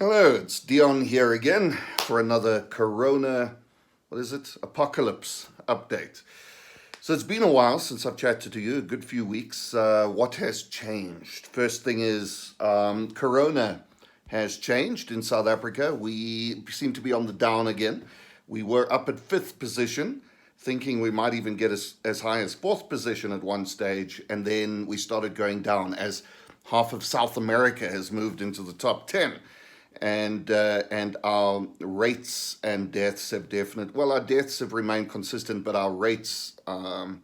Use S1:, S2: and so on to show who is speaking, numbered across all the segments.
S1: Hello, it's Deon here again for another Corona, apocalypse update. So it's been a while since I've chatted to you, a good few weeks. What has changed? First thing is Corona has changed in South Africa. We seem to be on the down again. We were up at fifth position, thinking we might even get as high as fourth position at one stage, and then we started going down as half of South America has moved into the top 10. And our rates and deaths have our deaths have remained consistent, but our rates of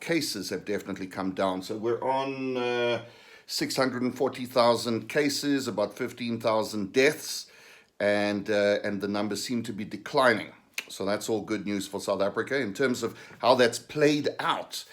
S1: cases have definitely come down. So we're on 640,000 cases, about 15,000 deaths, and the numbers seem to be declining. So that's all good news for South Africa. In terms of how that's played out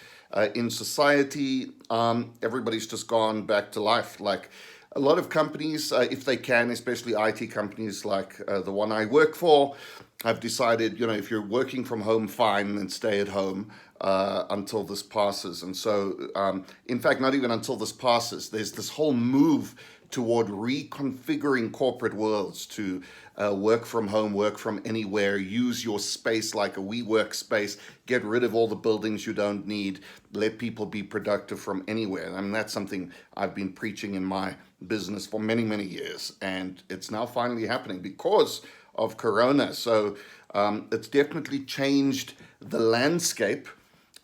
S1: in society, everybody's just gone back to life. Like a lot of companies, if they can, especially IT companies like the one I work for, have decided, if you're working from home, fine, and stay at home until this passes. And so, in fact, not even until this passes, there's this whole move toward reconfiguring corporate worlds to work from home, work from anywhere, use your space like a WeWork space, get rid of all the buildings you don't need, let people be productive from anywhere. I mean, that's something I've been preaching in my business for many, many years, and it's now finally happening because of Corona. So it's definitely changed the landscape.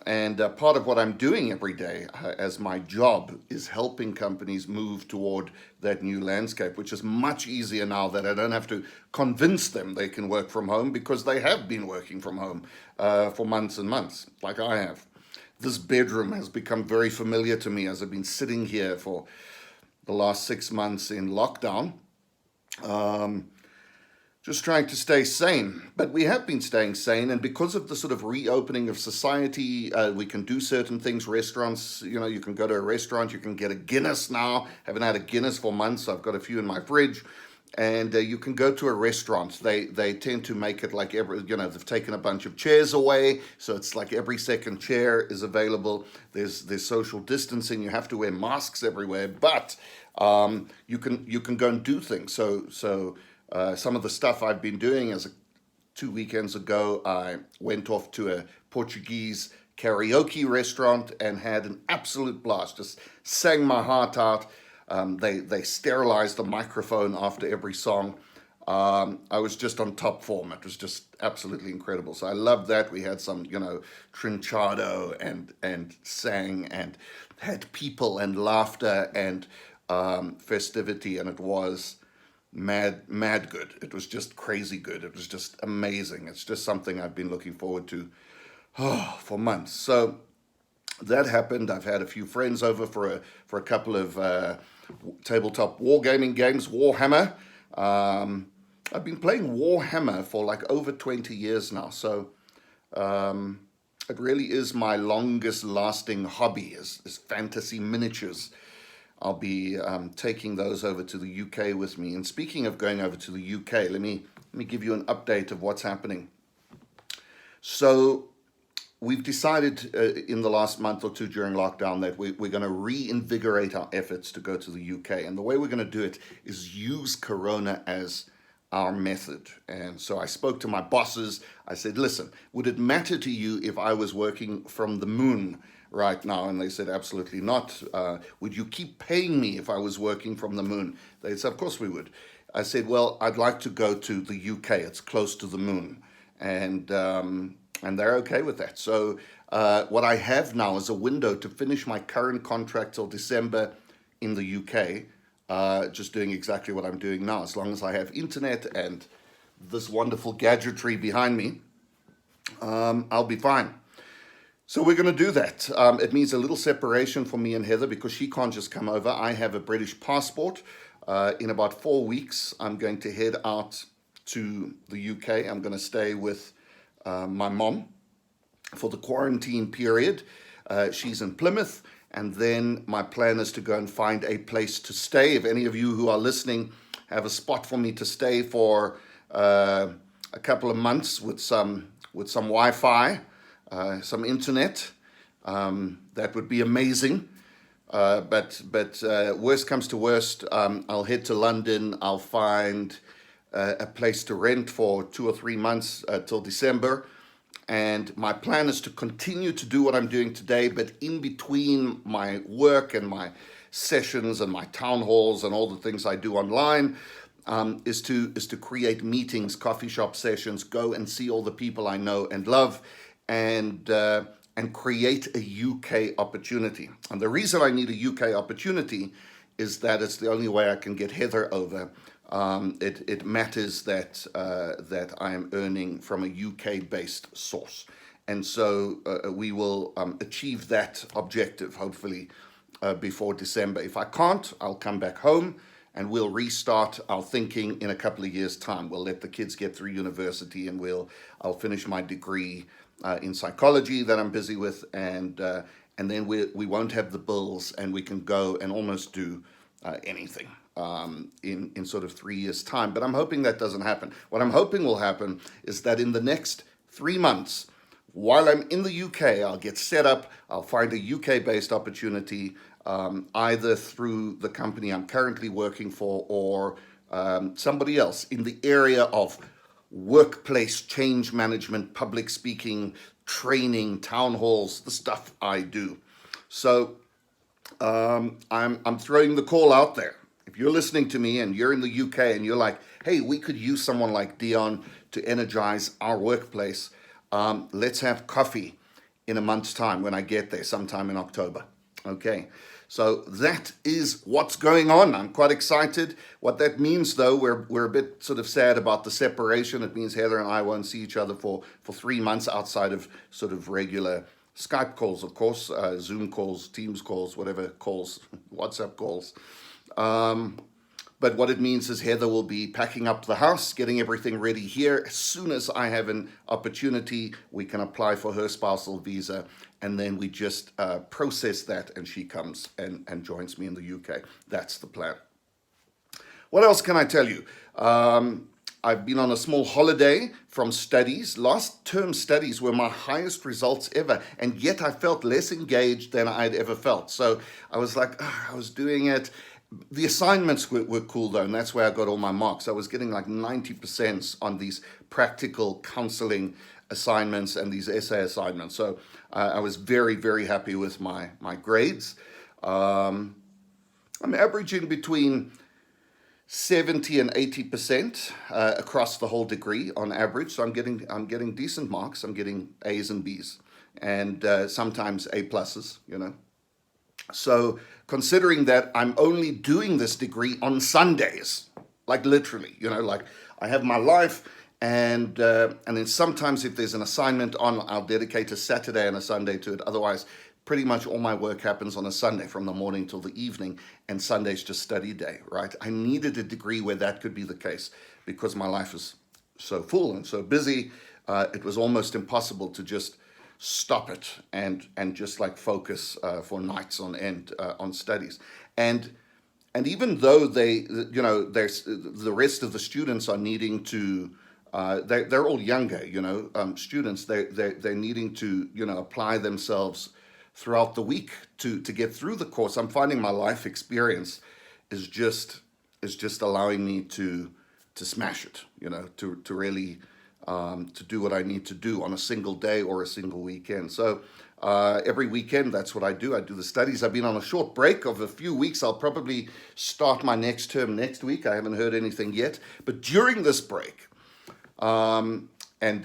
S1: And part of what I'm doing every day as my job is helping companies move toward that new landscape, which is much easier now that I don't have to convince them they can work from home, because they have been working from home for months and months, like I have. This bedroom has become very familiar to me as I've been sitting here for the last 6 months in lockdown. Just trying to stay sane. But we have been staying sane, and because of the sort of reopening of society, we can do certain things. Restaurants, you can go to a restaurant, you can get a Guinness now. Haven't had a Guinness for months. I've got a few in my fridge. And you can go to a restaurant. They tend to make it like they've taken a bunch of chairs away, so it's like every second chair is available. There's social distancing. You have to wear masks everywhere, but you can go and do things. So some of the stuff I've been doing is 2 weekends ago, I went off to a Portuguese karaoke restaurant and had an absolute blast. Just sang my heart out. They sterilized the microphone after every song. I was just on top form. It was just absolutely incredible. So I loved that. We had some, trinchado and sang and had people and laughter and festivity, and it was mad good. It was just crazy good. It was just amazing. It's just something I've been looking forward to for months. So that happened. I've had a few friends over for a couple of tabletop wargaming games, Warhammer. I've been playing Warhammer for like over 20 years now. So it really is my longest lasting hobby is fantasy miniatures. I'll be taking those over to the UK with me. And speaking of going over to the UK, let me give you an update of what's happening. So we've decided in the last month or two during lockdown that we're going to reinvigorate our efforts to go to the UK. And the way we're going to do it is use Corona as our method. And so I spoke to my bosses. I said, listen, would it matter to you if I was working from the moon right now? And they said, absolutely not. Would you keep paying me if I was working from the moon? They said, of course we would. I said, well, I'd like to go to the UK. It's close to the moon. And they're okay with that. So what I have now is a window to finish my current contract till December in the UK, just doing exactly what I'm doing now. As long as I have internet and this wonderful gadgetry behind me, I'll be fine. So we're going to do that. It means a little separation for me and Heather because she can't just come over. I have a British passport. In about 4 weeks, I'm going to head out to the UK. I'm going to stay with my mom for the quarantine period. She's in Plymouth. And then my plan is to go and find a place to stay. If any of you who are listening have a spot for me to stay for a couple of months with some Wi-Fi, some internet, that would be amazing. But worst comes to worst, I'll head to London. I'll find a place to rent for 2 or 3 months till December. And my plan is to continue to do what I'm doing today, but in between my work and my sessions and my town halls and all the things I do online, is to create meetings, coffee shop sessions, go and see all the people I know and love, and create a UK opportunity. And the reason I need a UK opportunity is that it's the only way I can get Heather over. It matters that I am earning from a UK-based source, and so we will achieve that objective hopefully before December. If I can't, I'll come back home and we'll restart our thinking in a couple of years' time. We'll let the kids get through university, and I'll finish my degree in psychology that I'm busy with, and then we won't have the bills, and we can go and almost do anything in sort of 3 years' time. But I'm hoping that doesn't happen. What I'm hoping will happen is that in the next 3 months, while I'm in the UK, I'll get set up, I'll find a UK-based opportunity, either through the company I'm currently working for or somebody else in the area of workplace change management, public speaking, training, town halls, the stuff I do. So I'm throwing the call out there. If you're listening to me and you're in the UK and you're like, hey, we could use someone like Deon to energize our workplace, let's have coffee in a month's time when I get there, sometime in October. Okay, so that is what's going on. I'm quite excited. What that means, though, we're a bit sort of sad about the separation. It means Heather and I won't see each other for 3 months outside of sort of regular Skype calls, of course, Zoom calls, Teams calls, whatever calls, WhatsApp calls. But what it means is Heather will be packing up the house, getting everything ready here. As soon as I have an opportunity, we can apply for her spousal visa, and then we just process that, and she comes and joins me in the UK. That's the plan. What else can I tell you? I've been on a small holiday from studies. Last term studies were my highest results ever, and yet I felt less engaged than I'd ever felt. So I was like, I was doing it. The assignments were cool, though, and that's where I got all my marks. I was getting like 90% on these practical counseling assignments and these essay assignments. So I was very, very happy with my grades. I'm averaging between 70 and 80% across the whole degree on average. So I'm getting decent marks. I'm getting A's and B's, and sometimes A pluses, you know. So considering that I'm only doing this degree on Sundays, like literally, you know, like I have my life, and then sometimes if there's an assignment on, I'll dedicate a Saturday and a Sunday to it. Otherwise, pretty much all my work happens on a Sunday from the morning till the evening, and Sunday's just study day, right? I needed a degree where that could be the case because my life is so full and so busy. It was almost impossible to just stop it and just like focus for nights on end on studies. And even though there's the rest of the students are needing to they're all younger, students. They're needing to apply themselves throughout the week to get through the course. I'm finding my life experience is just allowing me to smash it, to really to do what I need to do on a single day or a single weekend. So every weekend, that's what I do. I do the studies. I've been on a short break of a few weeks. I'll probably start my next term next week. I haven't heard anything yet. But during this break, and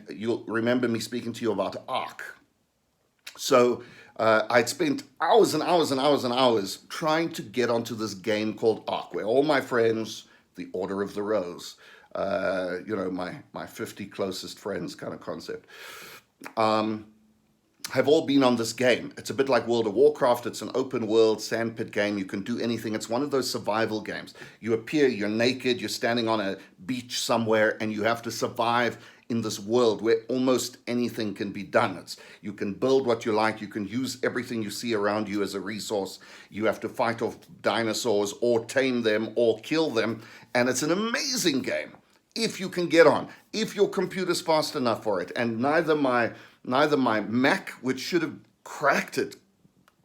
S1: you'll remember me speaking to you about ARC. So I'd spent hours and hours and hours and hours trying to get onto this game called ARC, where all my friends, the Order of the Rose, my 50 closest friends kind of concept, have all been on this game. It's a bit like World of Warcraft. It's an open world sandpit game. You can do anything. It's one of those survival games. You appear, you're naked, you're standing on a beach somewhere, and you have to survive in this world where almost anything can be done. You can build what you like. You can use everything you see around you as a resource. You have to fight off dinosaurs or tame them or kill them. And it's an amazing game if you can get on, if your computer's fast enough for it. And neither my Mac, which should have cracked it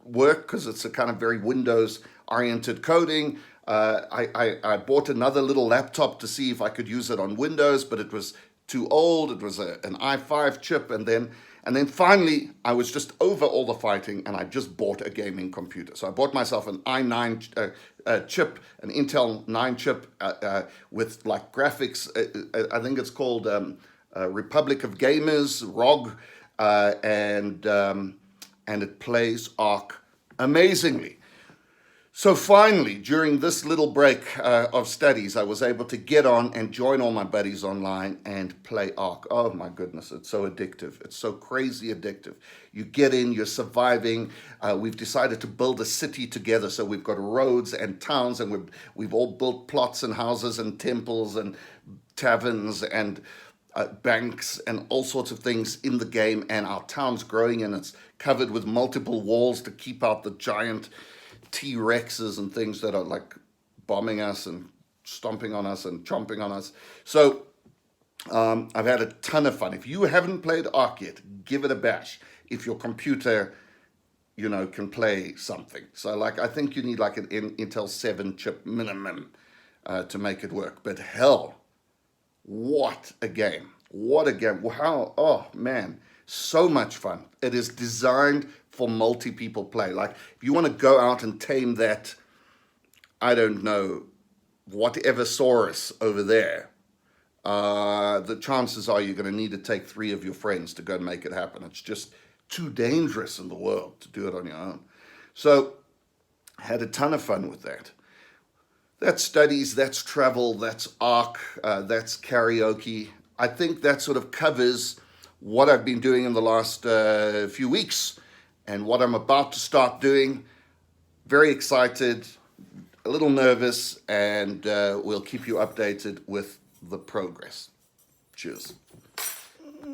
S1: work because it's a kind of very Windows oriented coding. I bought another little laptop to see if I could use it on Windows, but it was too old. It was an i5 chip, and then finally I was just over all the fighting, and I just bought a gaming computer. So I bought myself an i9 chip, an Intel 9 chip with like graphics. I think it's called Republic of Gamers ROG, and it plays Arc amazingly. So finally, during this little break of studies, I was able to get on and join all my buddies online and play Ark. Oh my goodness, it's so addictive. It's so crazy addictive. You get in, you're surviving. We've decided to build a city together. So we've got roads and towns, and we've all built plots and houses and temples and taverns and banks and all sorts of things in the game. And our town's growing, and it's covered with multiple walls to keep out the giant T-Rexes and things that are like bombing us and stomping on us and chomping on us. So I've had a ton of fun. If you haven't played Ark yet, give it a bash. If your computer, can play something. So like, I think you need like an Intel 7 chip minimum to make it work. But hell, what a game. What a game. Wow. Oh man, so much fun. It is designed for multi-people play. Like, if you want to go out and tame that, I don't know, whatever saurus over there, the chances are you're going to need to take 3 of your friends to go and make it happen. It's just too dangerous in the world to do it on your own. So, had a ton of fun with that. That's studies, that's travel, that's Ark, that's karaoke. I think that sort of covers what I've been doing in the last few weeks and what I'm about to start doing. Very excited, a little nervous, and we'll keep you updated with the progress. Cheers.